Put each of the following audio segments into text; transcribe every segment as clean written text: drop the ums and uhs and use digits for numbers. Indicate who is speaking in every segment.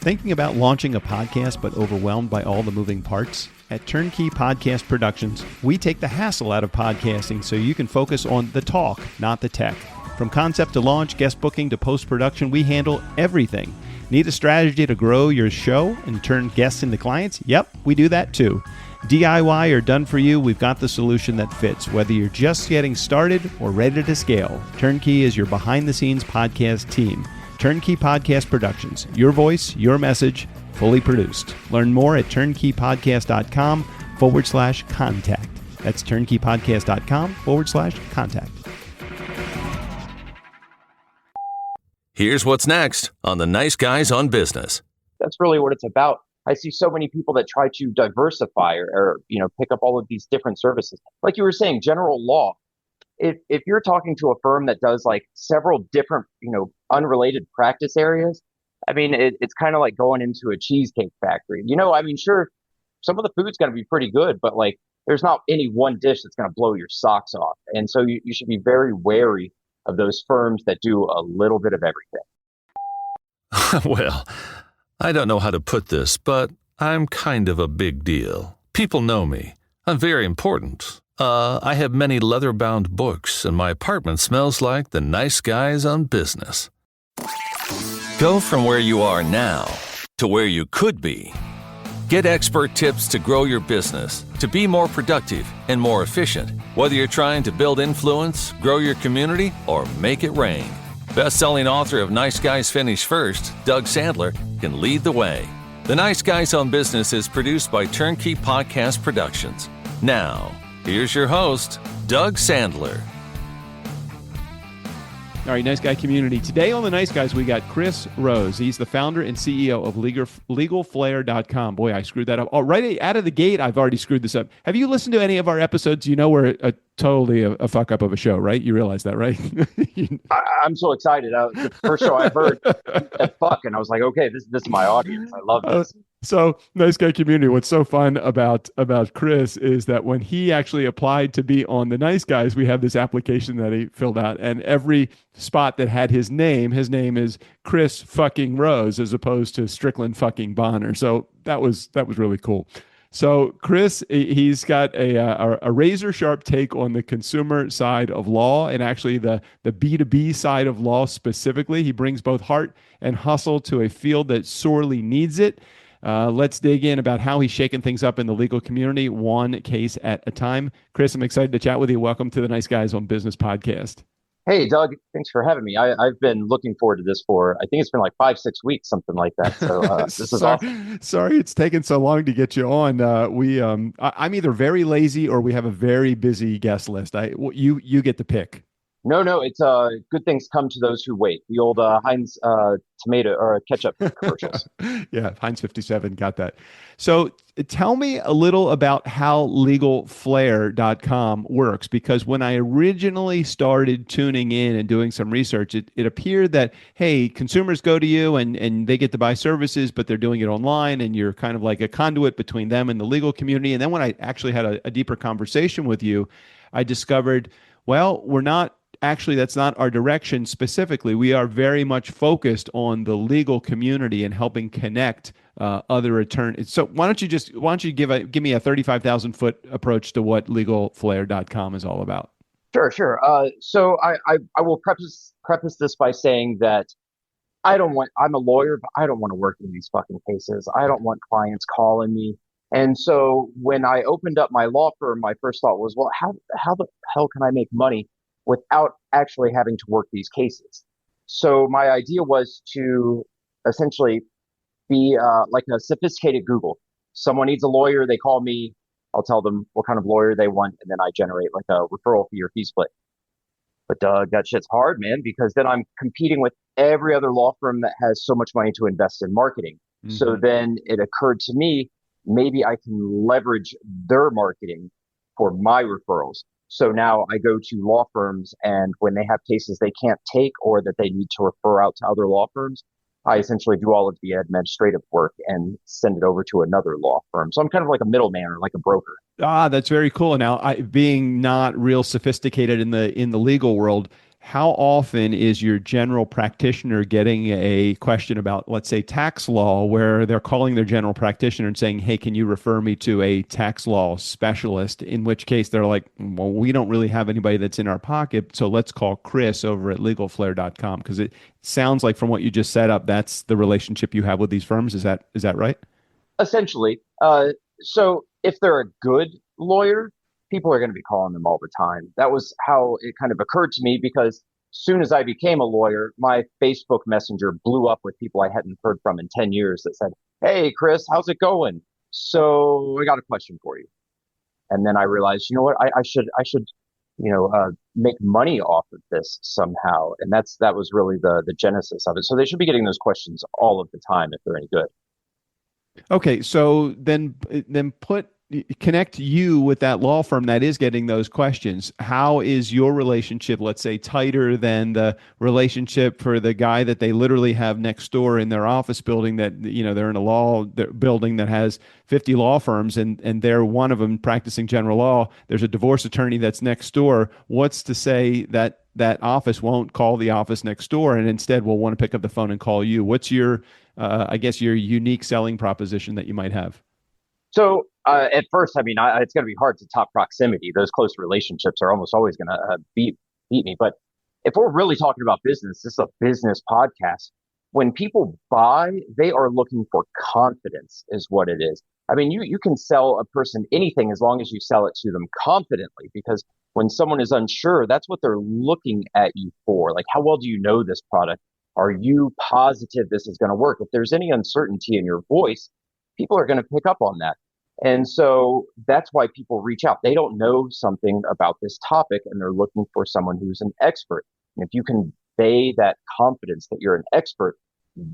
Speaker 1: Thinking about launching a podcast but overwhelmed by all the moving parts? At TurnKey Podcast Productions, we take the hassle out of podcasting so you can focus on the talk, not the tech. From concept to launch, guest booking to post-production, we handle everything. Need a strategy to grow your show and turn guests into clients? Yep, we do that too. DIY or done for you, we've got the solution that fits, whether you're just getting started or ready to scale. TurnKey is your behind-the-scenes podcast team. TurnKey Podcast Productions. Your voice, your message, fully produced. Learn more at turnkeypodcast.com/contact. That's turnkeypodcast.com/contact.
Speaker 2: Here's what's next on the Nice Guys on Business.
Speaker 3: That's really what it's about. I see so many people that try to diversify or pick up all of these different services. Like you were saying, general law. If you're talking to a firm that does like several different, unrelated practice areas, I mean, it's kind of like going into a cheesecake factory. Sure, some of the food's going to be pretty good, but like there's not any one dish that's going to blow your socks off. And so you should be very wary of those firms that do a little bit of everything.
Speaker 2: Well, I don't know how to put this, but I'm kind of a big deal. People know me. I'm very important. I have many leather-bound books, and my apartment smells like the Nice Guys on Business. Go from where you are now to where you could be. Get expert tips to grow your business, to be more productive and more efficient, whether you're trying to build influence, grow your community, or make it rain. Best-selling author of Nice Guys Finish First, Doug Sandler, can lead the way. The Nice Guys on Business is produced by TurnKey Podcast Productions. Now, here's your host, Doug Sandler.
Speaker 1: All right, Nice Guy community. Today on the Nice Guys, we got Chris Rose. He's the founder and CEO of LegalFlare.com. Boy, I screwed that up. Oh, right out of the gate, I've already screwed this up. Have you listened to any of our episodes? You know we're totally a fuck up of a show, right? You realize that, right?
Speaker 3: I'm so excited. The first show I heard that fuck, and I was like, okay, this is my audience. I love this.
Speaker 1: So, Nice Guy community, what's so fun about Chris is that when he actually applied to be on the Nice Guys, we have this application that he filled out, and every spot that had his name is Chris fucking Rose as opposed to Strickland fucking Bonner. So that was really cool. So Chris, he's got a razor sharp take on the consumer side of law and actually the B2B side of law specifically. He brings both heart and hustle to a field that sorely needs it. Let's dig in about how he's shaking things up in the legal community, one case at a time. Chris, I'm excited to chat with you. Welcome to the Nice Guys on Business podcast.
Speaker 3: Hey, Doug, thanks for having me. I've been looking forward to this for, I think it's been like 5-6 weeks, something like that. So this is awesome.
Speaker 1: Sorry it's taken so long to get you on. I'm either very lazy or we have a very busy guest list. You get to pick.
Speaker 3: No, it's good things come to those who wait. The old Heinz tomato or ketchup commercials.
Speaker 1: Yeah, Heinz 57, got that. So tell me a little about how LegalFlare.com works, because when I originally started tuning in and doing some research, it appeared that, hey, consumers go to you and they get to buy services, but they're doing it online, and you're kind of like a conduit between them and the legal community. And then when I actually had a deeper conversation with you, I discovered, well, that's not our direction specifically. We are very much focused on the legal community and helping connect other attorneys. So why don't you give me a 35,000-foot approach to what LegalFlare.com is all about?
Speaker 3: Sure. So I will preface this by saying that I'm a lawyer, but I don't want to work in these fucking cases. I don't want clients calling me. And so when I opened up my law firm, my first thought was, well, how the hell can I make money without actually having to work these cases? So my idea was to essentially be like a sophisticated Google. Someone needs a lawyer, they call me, I'll tell them what kind of lawyer they want, and then I generate like a referral fee or fee split. But that shit's hard, man, because then I'm competing with every other law firm that has so much money to invest in marketing. Mm-hmm. So then it occurred to me, maybe I can leverage their marketing for my referrals. So now I go to law firms, and when they have cases they can't take or that they need to refer out to other law firms, I essentially do all of the administrative work and send it over to another law firm. So I'm kind of like a middleman or like a broker.
Speaker 1: That's very cool. Now, being not real sophisticated in the legal world, how often is your general practitioner getting a question about, let's say, tax law, where they're calling their general practitioner and saying, hey, can you refer me to a tax law specialist? In which case they're like, well, we don't really have anybody that's in our pocket, so let's call Chris over at legalflare.com, because it sounds like from what you just set up, that's the relationship you have with these firms. Is that right?
Speaker 3: Essentially. So if they're a good lawyer, people are going to be calling them all the time. That was how it kind of occurred to me because soon as I became a lawyer, my Facebook Messenger blew up with people I hadn't heard from in 10 years that said, "Hey, Chris, how's it going? So I got a question for you." And then I realized, you know what, I should, make money off of this somehow. And that was really the genesis of it. So they should be getting those questions all of the time if they're any good.
Speaker 1: Okay, so then put connect you with that law firm that is getting those questions. How is your relationship, let's say, tighter than the relationship for the guy that they literally have next door in their office building, that they're in a building that has 50 law firms, and they're one of them practicing general law. There's a divorce attorney that's next door. What's to say that that office won't call the office next door and instead will want to pick up the phone and call you? What's your I guess your unique selling proposition that you might have?
Speaker 3: So at first, I mean, it's going to be hard to top proximity. Those close relationships are almost always going to beat me. But if we're really talking about business, this is a business podcast. When people buy, they are looking for confidence, is what it is. I mean, you can sell a person anything as long as you sell it to them confidently, because when someone is unsure, that's what they're looking at you for. Like, how well do you know this product? Are you positive this is going to work? If there's any uncertainty in your voice, people are going to pick up on that. And so that's why people reach out. They don't know something about this topic and they're looking for someone who's an expert. And if you convey that confidence that you're an expert,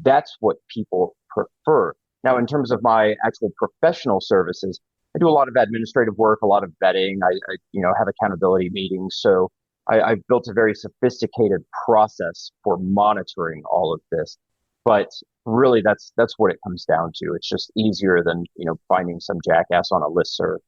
Speaker 3: that's what people prefer. Now, in terms of my actual professional services, I do a lot of administrative work, a lot of vetting. I have accountability meetings. So I've built a very sophisticated process for monitoring all of this. But really, that's what it comes down to. It's just easier than finding some jackass on a listserv.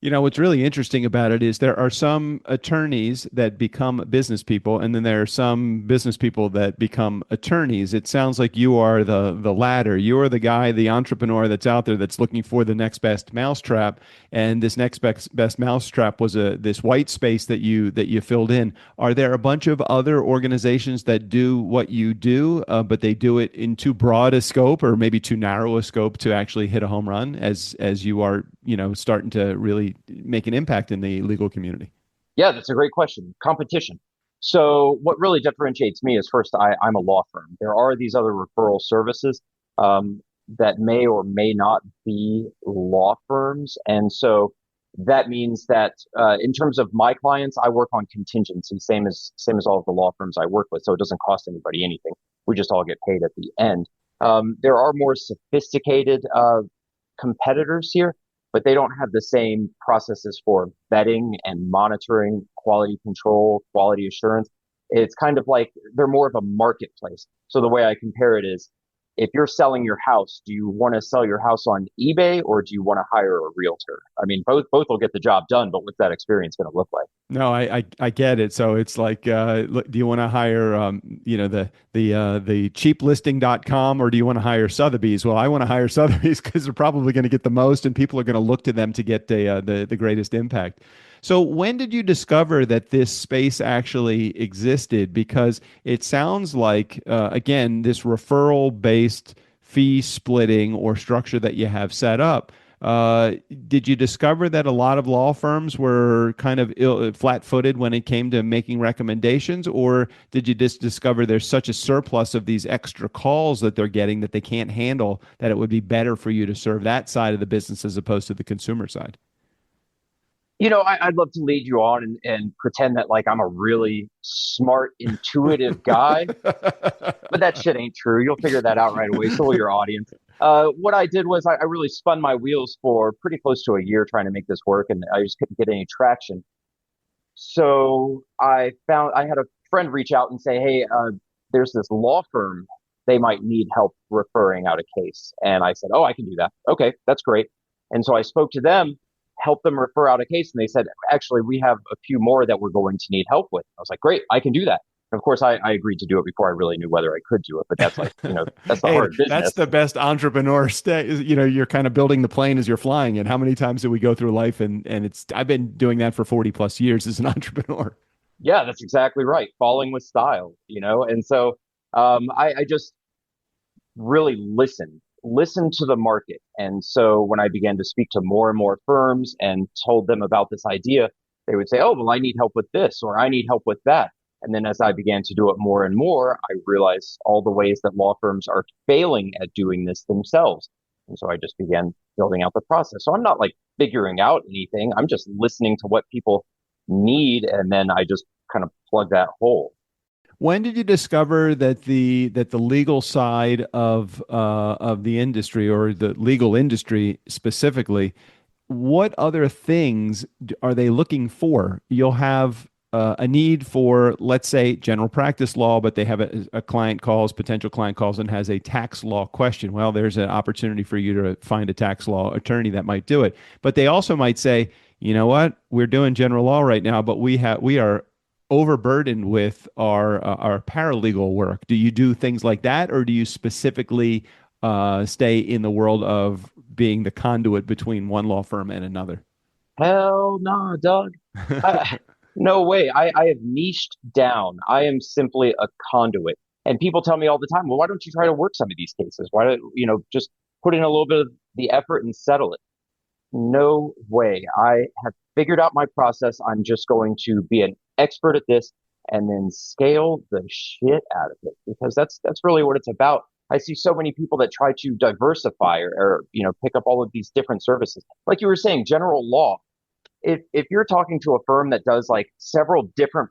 Speaker 1: What's really interesting about it is there are some attorneys that become business people, and then there are some business people that become attorneys. It sounds like you are the latter. You are the guy, the entrepreneur that's out there that's looking for the next best mousetrap, and this next best mousetrap was this white space that you filled in. Are there a bunch of other organizations that do what you do, but they do it in too broad a scope or maybe too narrow a scope to actually hit a home run as you are, starting to really make an impact in the legal community?
Speaker 3: Yeah, that's a great question. Competition. So what really differentiates me is first, I'm a law firm. There are these other referral services that may or may not be law firms. And so that means that in terms of my clients, I work on contingency, same as all of the law firms I work with. So it doesn't cost anybody anything. We just all get paid at the end. There are more sophisticated competitors here, but they don't have the same processes for vetting and monitoring, quality control, quality assurance. It's kind of like they're more of a marketplace. So the way I compare it is, if you're selling your house, do you want to sell your house on eBay or do you want to hire a realtor? I mean, both will get the job done, but what's that experience going to look like?
Speaker 1: No, I get it. So it's like, do you want to hire, the cheaplisting.com, or do you want to hire Sotheby's? Well, I want to hire Sotheby's because they're probably going to get the most, and people are going to look to them to get the greatest impact. So when did you discover that this space actually existed? Because it sounds like, again, this referral based fee splitting or structure that you have set up. Did you discover that a lot of law firms were kind of flat-footed when it came to making recommendations, or did you just discover there's such a surplus of these extra calls that they're getting that they can't handle, that it would be better for you to serve that side of the business as opposed to the consumer side?
Speaker 3: I'd love to lead you on and pretend that like I'm a really smart, intuitive guy, but that shit ain't true. You'll figure that out right away. So will your audience. What I did was I really spun my wheels for pretty close to a year trying to make this work, and I just couldn't get any traction. So I had a friend reach out and say, "Hey, there's this law firm. They might need help referring out a case." And I said, "Oh, I can do that. Okay, that's great." And so I spoke to them, helped them refer out a case, and they said, "Actually, we have a few more that we're going to need help with." I was like, "Great, I can do that." Of course, I agreed to do it before I really knew whether I could do it, but that's like, that's the
Speaker 1: Hey,
Speaker 3: hard
Speaker 1: that's
Speaker 3: business.
Speaker 1: the best entrepreneur stay. You're kind of building the plane as you're flying it. How many times do we go through life and it's I've been doing that for 40 plus years as an entrepreneur.
Speaker 3: Yeah, that's exactly right. Falling with style. And so I just really listen to the market. And so when I began to speak to more and more firms and told them about this idea, they would say, "Oh, well, I need help with this or I need help with that." And then as I began to do it more and more, I realized all the ways that law firms are failing at doing this themselves. And so I just began building out the process. So I'm not like figuring out anything. I'm just listening to what people need. And then I just kind of plug that hole.
Speaker 1: When did you discover that the legal side of the industry or the legal industry specifically, what other things are they looking for? You'll have a need for, let's say, general practice law, but they have a potential client calls and has a tax law question. Well, there's an opportunity for you to find a tax law attorney that might do it. But they also might say, you know what, we're doing general law right now, but we are overburdened with our paralegal work. Do you do things like that, or do you specifically stay in the world of being the conduit between one law firm and another?
Speaker 3: Hell no, Doug. I, no way. I have niched down. I am simply a conduit. And people tell me all the time, well, why don't you try to work some of these cases? Why don't, just put in a little bit of the effort and settle it? No way. I have figured out my process. I'm just going to be an expert at this and then scale the shit out of it because that's really what it's about. I see so many people that try to diversify or pick up all of these different services. Like you were saying, general law. If you're talking to a firm that does like several different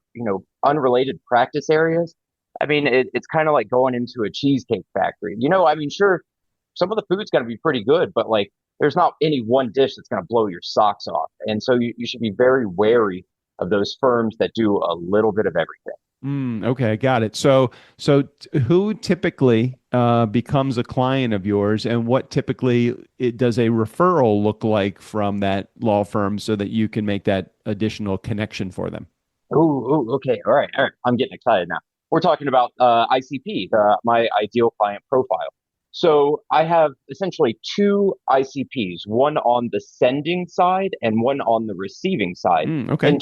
Speaker 3: unrelated practice areas, I mean, it's kind of like going into a cheesecake factory. I mean, sure, some of the food's going to be pretty good, but like there's not any one dish that's going to blow your socks off. And so you should be very wary of those firms that do a little bit of everything.
Speaker 1: Okay, got it. Who typically becomes a client of yours, and what typically does a referral look like from that law firm so that you can make that additional connection for them?
Speaker 3: Okay. All right. I'm getting excited now. We're talking about ICP, my ideal client profile. So I have essentially two ICPs, one on the sending side and one on the receiving side.
Speaker 1: Okay.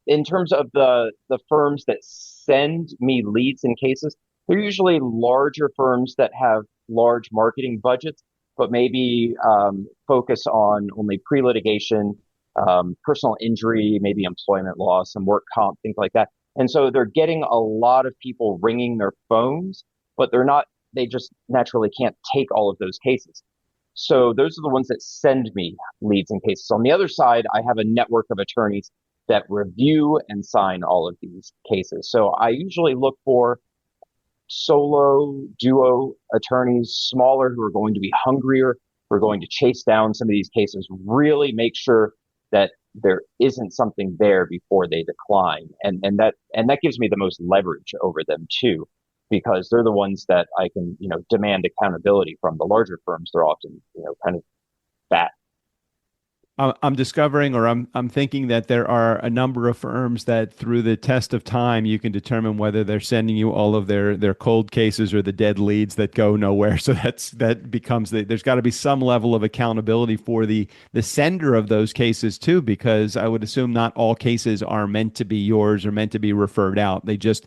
Speaker 3: In terms of the firms that send me leads and cases, they're usually larger firms that have large marketing budgets, but maybe focus on only pre-litigation, personal injury, maybe employment law, some work comp, things like that. And so they're getting a lot of people ringing their phones, but they just naturally can't take all of those cases. So those are the ones that send me leads and cases. On the other side, I have a network of attorneys that review and sign all of these cases. So I usually look for solo, duo attorneys, smaller, who are going to be hungrier, who are going to chase down some of these cases, really make sure that there isn't something there before they decline. And that gives me the most leverage over them too, because they're the ones that I can demand accountability from. The larger firms, they're often kind of fat.
Speaker 1: I'm discovering, or I'm thinking that there are a number of firms that, through the test of time, you can determine whether they're sending you all of their cold cases or the dead leads that go nowhere. So that becomes there's got to be some level of accountability for the sender of those cases too, because I would assume not all cases are meant to be yours or meant to be referred out. They just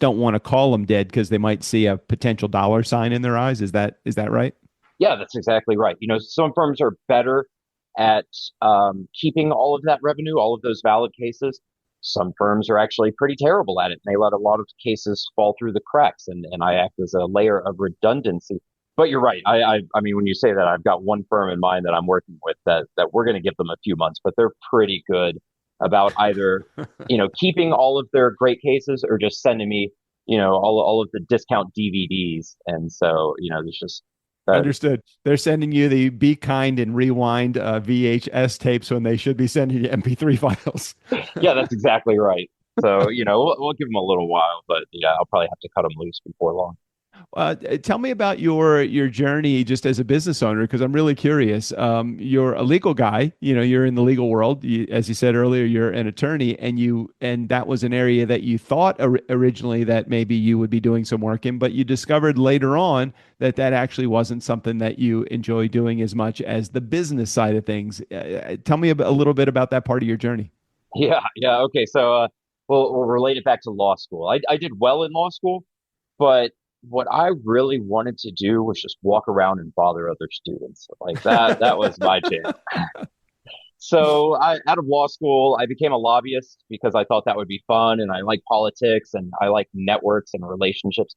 Speaker 1: don't want to call them dead because they might see a potential dollar sign in their eyes. Is that right?
Speaker 3: Yeah, that's exactly right. Some firms are better at keeping all of that revenue, all of those valid cases. Some firms are actually pretty terrible at it. And they let a lot of cases fall through the cracks, and I act as a layer of redundancy. But you're right. I mean, when you say that, I've got one firm in mind that I'm working with that we're going to give them a few months, but they're pretty good about either keeping all of their great cases or just sending me all of the discount DVDs. And so there's just that.
Speaker 1: Understood. They're sending you the Be Kind and Rewind VHS tapes when they should be sending you MP3 files.
Speaker 3: Yeah, that's exactly right. So we'll give them a little while, but yeah, I'll probably have to cut them loose before long.
Speaker 1: Tell me about your journey just as a business owner, because I'm really curious. You're a legal guy, you're in the legal world. As you said earlier, you're an attorney, and that was an area that you thought originally that maybe you would be doing some work in, but you discovered later on that that actually wasn't something that you enjoy doing as much as the business side of things. Tell me a little bit about that part of your journey.
Speaker 3: Yeah, yeah. Okay, so we'll relate it back to law school. I did well in law school, but what I really wanted to do was just walk around and bother other students. Like that was my jam. So out of law school, I became a lobbyist because I thought that would be fun, and I like politics and I like networks and relationships.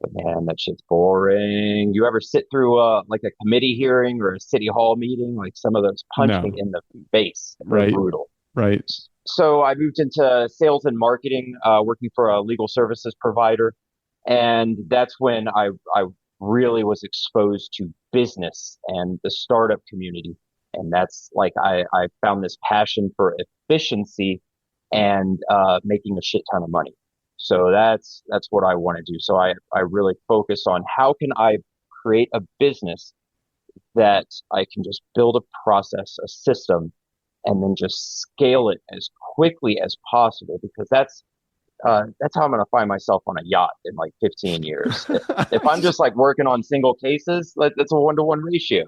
Speaker 3: But man, that shit's boring. You ever sit through like a committee hearing or a city hall meeting? Like some of those punch me
Speaker 1: No,
Speaker 3: in the face. They're
Speaker 1: right,
Speaker 3: brutal.
Speaker 1: right.
Speaker 3: So I moved into sales and marketing, working for a legal services provider. And that's when I really was exposed to business and the startup community. And that's like, I found this passion for efficiency and, making a shit ton of money. So that's what I want to do. So I really focus on how can I create a business that I can just build a process, a system, and then just scale it as quickly as possible because that's how I'm going to find myself on a yacht in like 15 years. If I'm just like working on single cases, that's a 1-to-1 ratio,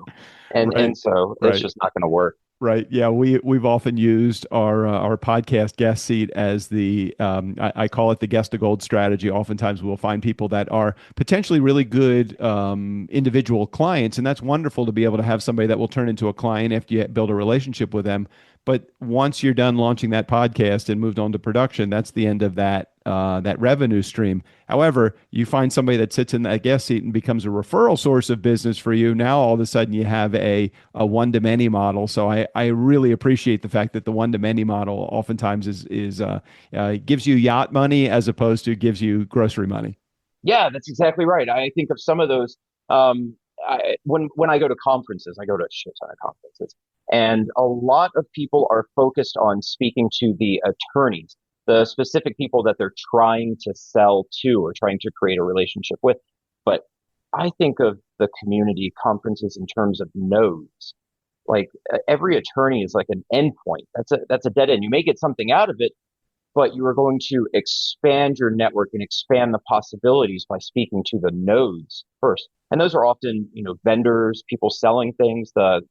Speaker 1: Right,
Speaker 3: and so it's
Speaker 1: right.
Speaker 3: just not going to work.
Speaker 1: Right. Yeah, we've often used our podcast guest seat as I call it the guest to gold strategy. Oftentimes we'll find people that are potentially really good individual clients, and that's wonderful to be able to have somebody that will turn into a client after you build a relationship with them. But once you're done launching that podcast and moved on to production, that's the end of that revenue stream. However, you find somebody that sits in that guest seat and becomes a referral source of business for you. Now all of a sudden you have a one to many model. So I really appreciate the fact that the one to many model oftentimes is gives you yacht money as opposed to gives you grocery money.
Speaker 3: Yeah, that's exactly right. I think of some of those. When I go to conferences, I go to a shit ton of conferences, and a lot of people are focused on speaking to the attorneys, the specific people that they're trying to sell to or trying to create a relationship with. But I think of the community conferences in terms of nodes. Like every attorney is like an endpoint. That's a dead end. You may get something out of it, but you are going to expand your network and expand the possibilities by speaking to the nodes first. And those are often, vendors, people selling things, the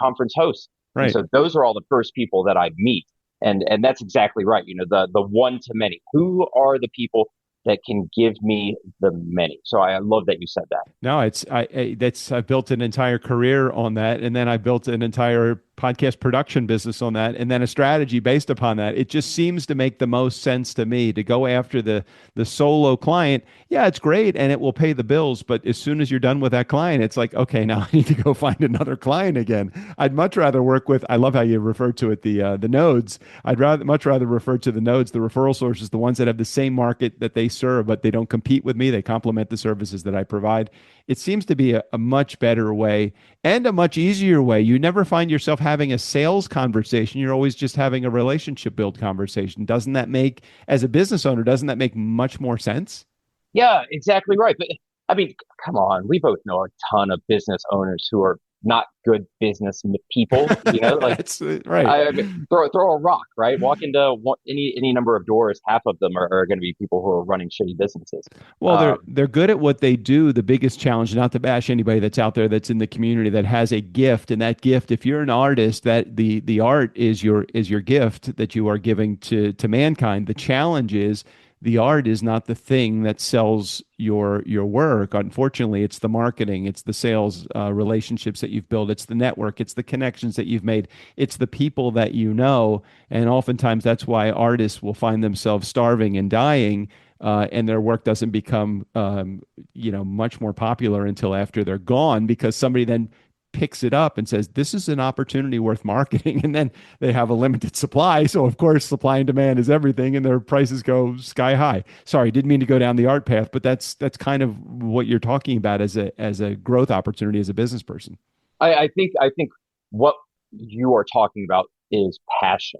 Speaker 3: conference hosts. And
Speaker 1: Right.
Speaker 3: so those are all the first people that I meet. And that's exactly right. The one to many. Who are the people that can give me the many? So I love that you said that.
Speaker 1: No, I built an entire career on that, and then I built an entire podcast production business on that, and then a strategy based upon that. It just seems to make the most sense to me to go after the solo client. Yeah, it's great and it will pay the bills, but as soon as you're done with that client, it's like, okay, now I need to go find another client again. I'd much rather work with. I love how you refer to it, the nodes. Much rather refer to the nodes, the referral sources, the ones that have the same market that they serve, but they don't compete with me. They complement the services that I provide. It seems to be a much better way and a much easier way. You never find yourself having a sales conversation. You're always just having a relationship build conversation. Doesn't that make, as a business owner, doesn't that make much more sense?
Speaker 3: Yeah, exactly right. But I mean, come on, we both know a ton of business owners who are not good business people, like
Speaker 1: That's right.
Speaker 3: I mean, throw a rock, right? Walk into any number of doors. Half of them are going to be people who are running shitty businesses.
Speaker 1: Well, they're good at what they do. The biggest challenge, not to bash anybody that's out there that's in the community that has a gift, and that gift, if you're an artist, that the art is your gift that you are giving to mankind. The challenge is the art is not the thing that sells your work. Unfortunately, it's the marketing, it's the sales relationships that you've built, it's the network, it's the connections that you've made, it's the people that you know, and oftentimes that's why artists will find themselves starving and dying and their work doesn't become much more popular until after they're gone because somebody then picks it up and says this is an opportunity worth marketing and then they have a limited supply, so of course supply and demand is everything and their prices go sky high. Sorry, didn't mean to go down the art path, but that's kind of what you're talking about as a growth opportunity as a business person.
Speaker 3: I think what you are talking about is passion.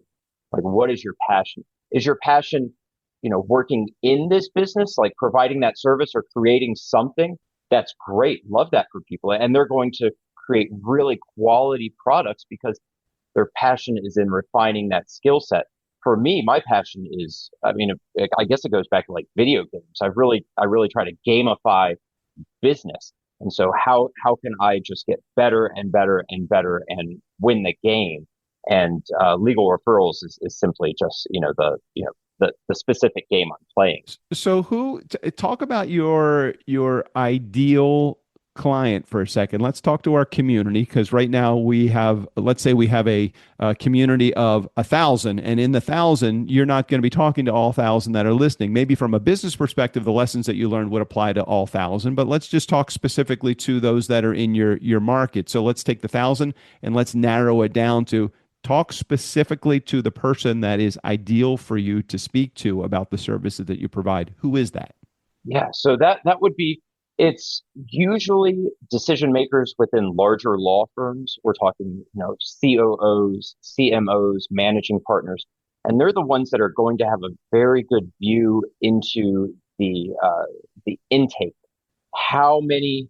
Speaker 3: Like, what is your passion? Is your passion working in this business, like providing that service or creating something, that's great. Love that for people. And they're going to create really quality products because their passion is in refining that skill set. For me, my passion is, I mean, I guess it goes back to like video games. I really try to gamify business. And so how can I just get better and better and better and win the game? And legal referrals is simply just the specific game I'm playing.
Speaker 1: So talk about your ideal client for a second. Let's talk to our community because right now we have, let's say we have a community of 1,000, and in the 1,000, you're not going to be talking to all 1,000 that are listening. Maybe from a business perspective, the lessons that you learned would apply to all 1,000, but let's just talk specifically to those that are in your market. So let's take the 1,000 and let's narrow it down to talk specifically to the person that is ideal for you to speak to about the services that you provide. Who is that?
Speaker 3: Yeah, so that would be it's usually decision makers within larger law firms. We're talking, COOs, CMOs, managing partners, and they're the ones that are going to have a very good view into the intake. How many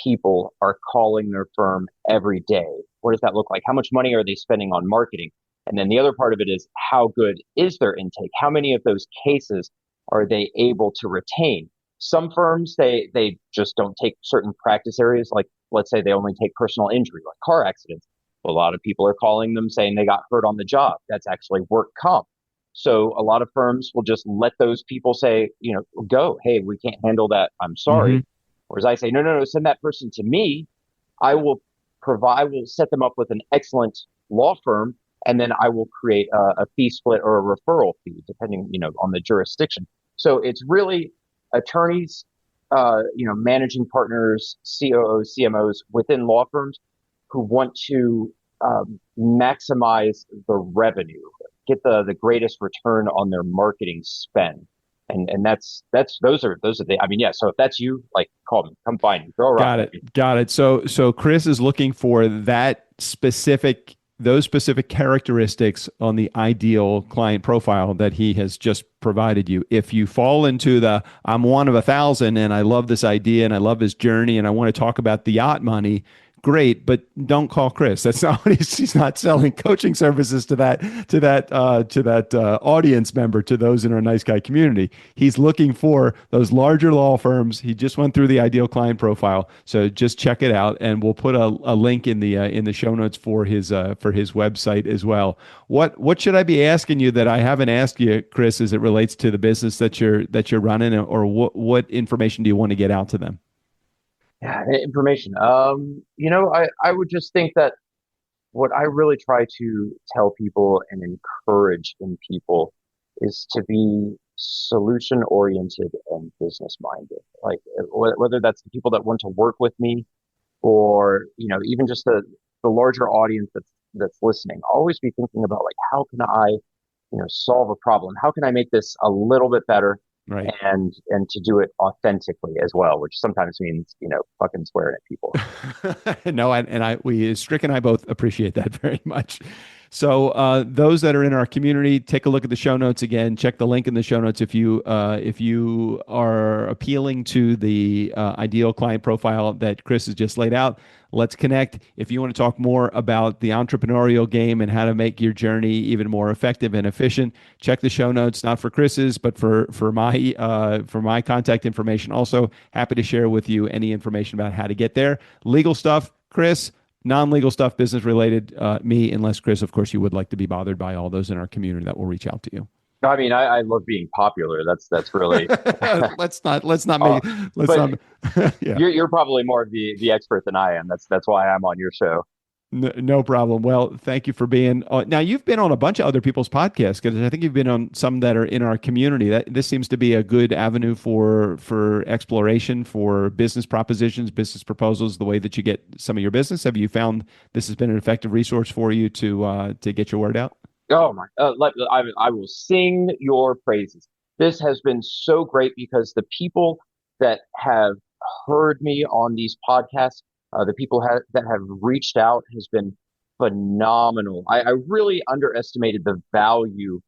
Speaker 3: people are calling their firm every day? What does that look like? How much money are they spending on marketing? And then the other part of it is how good is their intake? How many of those cases are they able to retain? Some firms, they just don't take certain practice areas. Like, let's say they only take personal injury, like car accidents. A lot of people are calling them saying they got hurt on the job. That's actually work comp. So a lot of firms will just let those people say, go, hey, we can't handle that. I'm
Speaker 1: Hmm.
Speaker 3: sorry. Whereas I say, no, no, no, send that person to me. I will set them up with an excellent law firm, and then I will create a fee split or a referral fee, depending, on the jurisdiction. So it's really attorneys, managing partners, COOs, CMOs within law firms who want to maximize the revenue, get the greatest return on their marketing spend. And that's those are the I mean, yeah, so if that's you, like, call me, come find me, throw a rock
Speaker 1: Got
Speaker 3: at
Speaker 1: it.
Speaker 3: me.
Speaker 1: Got it. So Chris is looking for those specific characteristics on the ideal client profile that he has just provided you. If you fall into the I'm one of 1,000 and I love this idea and I love his journey and I want to talk about the yacht money, great, but don't call Chris. That's not what he's not selling coaching services to that audience member, to those in our nice guy community. He's looking for those larger law firms. He just went through the ideal client profile, so just check it out, and we'll put a link in the show notes for his website as well. What should I be asking you that I haven't asked you, Chris, as it relates to the business that you're running, or what information do you want to get out to them?
Speaker 3: Yeah, information. I would just think that what I really try to tell people and encourage in people is to be solution oriented and business minded. Like, whether that's the people that want to work with me, or even just the larger audience that's listening. Always be thinking about, like, how can I solve a problem? How can I make this a little bit better?
Speaker 1: Right.
Speaker 3: And to do it authentically as well, which sometimes means fucking swearing at people.
Speaker 1: No, Strick and I both appreciate that very much. So those that are in our community, take a look at the show notes again. Check the link in the show notes if you are appealing to the ideal client profile that Chris has just laid out. Let's connect. If you want to talk more about the entrepreneurial game and how to make your journey even more effective and efficient, check the show notes. Not for Chris's, but for my contact information. Also, happy to share with you any information about how to get there. Legal stuff, Chris. Non-legal stuff, business related, me, unless Chris, of course, you would like to be bothered by all those in our community that will reach out to you.
Speaker 3: I mean, I love being popular. That's really.
Speaker 1: let's not
Speaker 3: uh,
Speaker 1: make let's
Speaker 3: but
Speaker 1: not yeah.
Speaker 3: you're probably more of the expert than I am. That's why I'm on your show.
Speaker 1: No problem. Well, thank you for being. Now you've been on a bunch of other people's podcasts because I think you've been on some that are in our community. That this seems to be a good avenue for exploration, for business propositions, business proposals. The way that you get some of your business. Have you found this has been an effective resource for you to get your word out?
Speaker 3: Oh my! I will sing your praises. This has been so great because the people that have heard me on these podcasts, the people that have reached out has been phenomenal. I really underestimated the value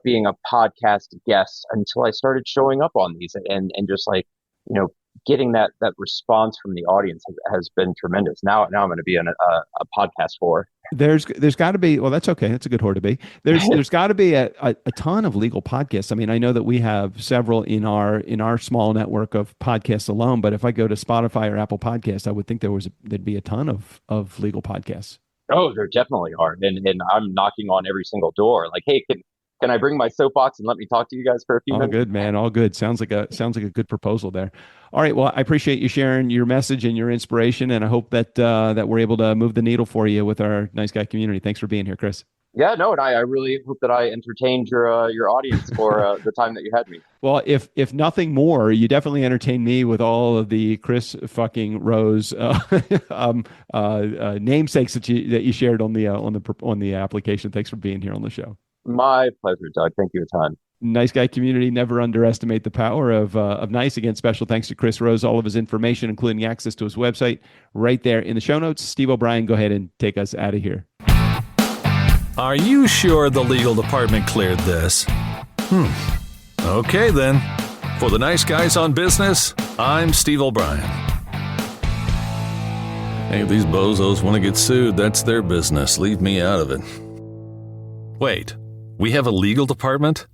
Speaker 3: being a podcast guest until I started showing up on these and just like, you know, getting that response from the audience has been tremendous. Now I'm going to be a podcast for.
Speaker 1: There's got to be, well, that's okay. That's a good whore to be. There's got to be a ton of legal podcasts. I mean, I know that we have several in our small network of podcasts alone, but if I go to Spotify or Apple Podcasts, I would think there'd be a ton of legal podcasts.
Speaker 3: Oh, there definitely are. And I'm knocking on every single door. Like, hey, can I bring my soapbox and let me talk to you guys for a few
Speaker 1: All
Speaker 3: minutes?
Speaker 1: good, man. All good. Sounds like a good proposal there. All right. Well, I appreciate you sharing your message and your inspiration, and I hope that that we're able to move the needle for you with our nice guy community. Thanks for being here, Chris.
Speaker 3: Yeah, no, and I really hope that I entertained your audience for the time that you had me.
Speaker 1: Well, if nothing more, you definitely entertain me with all of the Chris fucking Rose namesakes that you shared on the application. Thanks for being here on the show.
Speaker 3: My pleasure, Doug. Thank you a ton.
Speaker 1: Nice guy community. Never underestimate the power of nice. Again, special thanks to Chris Rose. All of his information, including access to his website, right there in the show notes. Steve O'Brien, go ahead and take us out of here.
Speaker 2: Are you sure the legal department cleared this? Okay then. For the nice guys on business, I'm Steve O'Brien. Hey, if these bozos want to get sued, that's their business. Leave me out of it. Wait, we have a legal department?